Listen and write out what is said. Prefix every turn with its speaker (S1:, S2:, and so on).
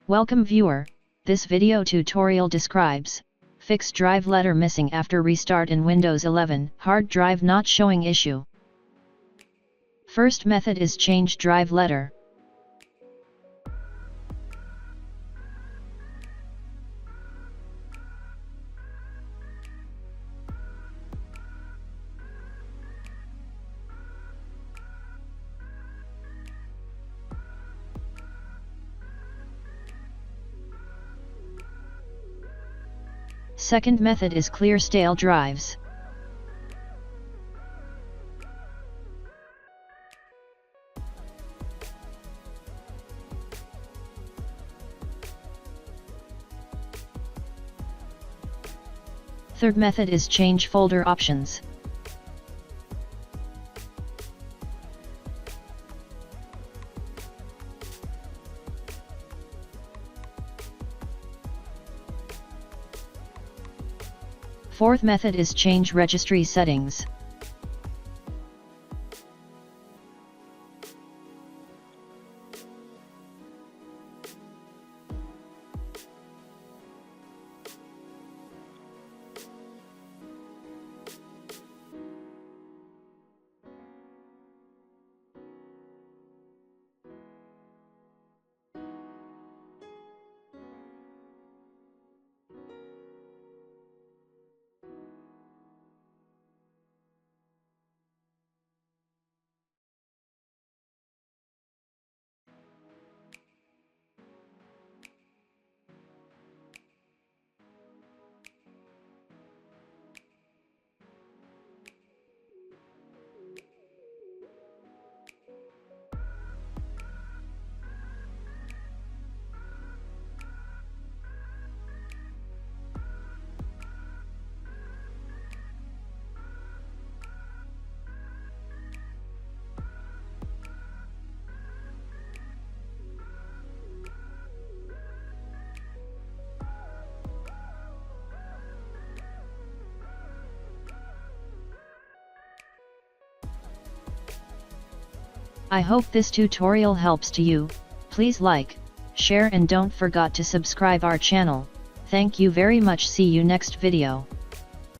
S1: Welcome viewer, this video tutorial describes fix drive letter missing after restart in Windows 11 hard drive not showing issue. First method is change drive letter. Second method is clear stale drives. Third method is change folder options. Fourth method is change registry settings. I hope this tutorial helps to you. Please like, share and don't forget to subscribe our channel. Thank you very much. See you next video.